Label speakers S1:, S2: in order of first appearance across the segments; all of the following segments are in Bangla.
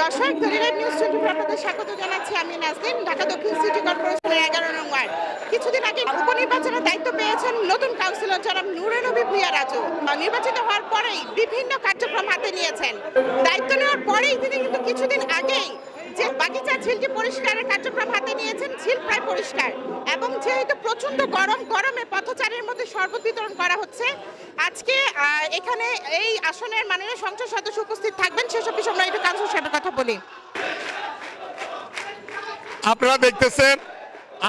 S1: দর্শক, দলিলের নিউজ 24 আপনাদের স্বাগত জানাচ্ছি। আমি নাজনীন, ঢাকা দক্ষিণ সিটি কর্পোরেশনের 11 নং ওয়ার্ড। কিছুদিন আগে উপনির্বাচনের দায়িত্ব পেয়েছেন নতুন কাউন্সিলর জনাব নূরে নবী ভূঁইয়া রাজু। নির্বাচিত হওয়ার পরেই বিভিন্ন কার্যক্রম হাতে নিয়েছেন। দায়িত্ব নেওয়ার পরেই তিনি কিন্তু কিছুদিন আগেই যে বাগিচা ঝিলটি পরিষ্কারের কার্যক্রম হাতে নিয়েছেন। ঝিল প্রায় পরিষ্কার এবং যেহেতু প্রচন্ড গরমে পথচারীর মধ্যে শরবত বিতরণ করা হচ্ছে। আজকে এখানে এই আসনের মাননীয় সংসদ সদস্য উপস্থিত থাকবেন, সেসব বিষয়ে আমরা একটু কাউন্সিলর সাহেবের কথা বলি।
S2: আপনারা দেখতেছেন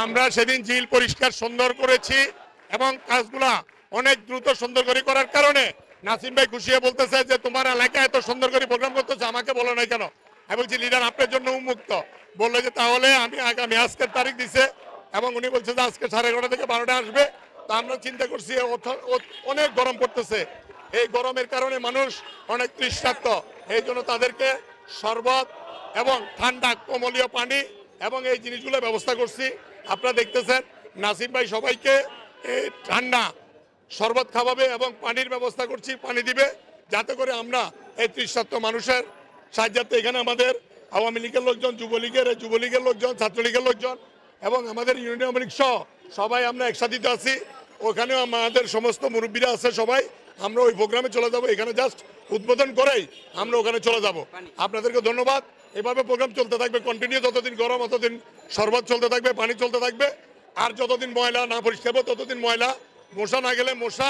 S2: আমরা সেদিন ঝিল পরিষ্কার সুন্দর করেছি এবং কাজগুলা অনেক দ্রুত সুন্দর করে করার কারণে নাসিম ভাই খুশি হয়ে বলতেছে যে তোমার এলাকায় এত সুন্দর করে প্রোগ্রাম করতেছে, আমাকে বলো নাই কেন? আমি বলছি লিডার আপনার জন্য উন্মুক্ত। বললো যে তাহলে আমি আগামী আজকের তারিখ দিছে এবং উনি বলছে যে আজকে 11:30 থেকে 12টা আসবে। তো আমরা চিন্তা করছি অনেক গরম পড়তেছে, এই গরমের কারণে মানুষ অনেক তৃষ্ণার্ত, এই জন্য তাদেরকে শরবত এবং ঠান্ডা কোমলীয় পানি এবং এই জিনিসগুলো ব্যবস্থা করছি। আপনারা দেখতেছেন নাসিম ভাই সবাইকে এই ঠান্ডা শরবত খাওয়াবে এবং পানির ব্যবস্থা করছি, পানি দিবে, যাতে করে আমরা এই তৃষ্ণার্ত মানুষের সাহায্যার্থে এখানে আমাদের আওয়ামী লীগের লোকজন, যুবলীগের লোকজন, ছাত্রলীগের লোকজন এবং আমাদের ইউনিয়ন আওয়ামী লীগ সহ সবাই আমরা একসাথে আছি। ওখানেও আমাদের সমস্ত মুরব্বীরা আছে, সবাই আমরা ওই প্রোগ্রামে চলে যাব। এখানে জাস্ট উদ্বোধন করেই আমরা ওখানে চলে যাব। আপনাদেরকে ধন্যবাদ। এভাবে প্রোগ্রাম চলতে থাকবে কন্টিনিউ, যতদিন গরম ততদিন শরবত চলতে থাকবে, পানি চলতে থাকবে। আর যতদিন ময়লা না পরিষ্কার হবে ততদিন ময়লা, মশা না গেলে মশা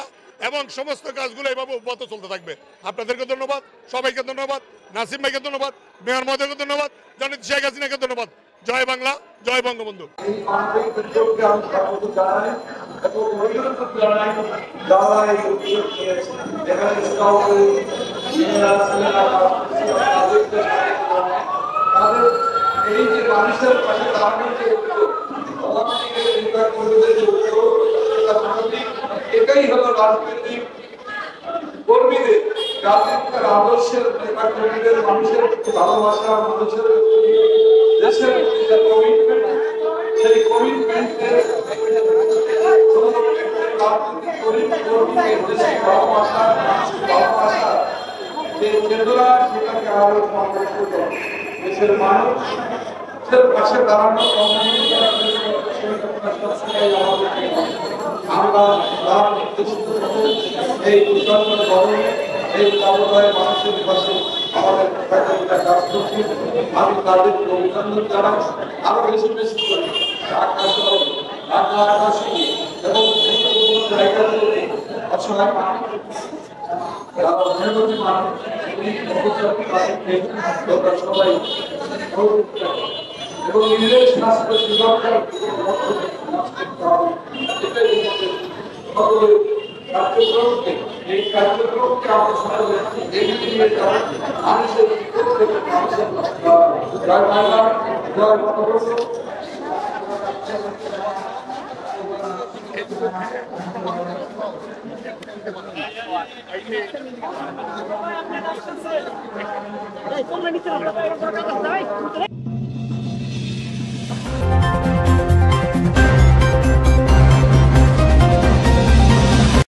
S2: এবং সমস্ত কাজগুলো এভাবে অব্যাহত চলতে থাকবে। আপনাদেরকে ধন্যবাদ, সবাইকে ধন্যবাদ, নাসিম ভাইকে ধন্যবাদ, মেয়র মহোদয়কে ধন্যবাদ, জননেত্রী শেখ হাসিনাকে ধন্যবাদ। জয় বাংলা, জয় বঙ্গবন্ধু।
S3: এই যে মানুষের পাশে এটাই হলো রাজনৈতিক কর্মীদের, রাজনীতির আদর্শের নেতা কর্মীদের, মানুষের ভালোবাসা, মানুষের দেশের কমিটমেন্ট, সেই কমিটমেন্টের রাজনৈতিক কর্মীদের দেশের ভালোবাসা যে চেতনা, সেটাকে আরো সংরক্ষিত দেশের মানুষের পাশে দাঁড়ানো আমরা এই এই কাজ মানুষের পাশে আমাদের কাজ করছি। আমি তাদেরকে অভিনন্দন জানাই, আরো বেশি বেশি করি এবং জায়গাতে অসহায় সবাই এবং নিজের স্বাস্থ্য সুরক্ষার কার্যক্রমকে, এই কার্যক্রমকে আমরা সকলে এগিয়ে নিয়ে যাব। মানুষের জয় বাংলা, জয় বঙ্গবন্ধু।
S4: এই কোন নিচে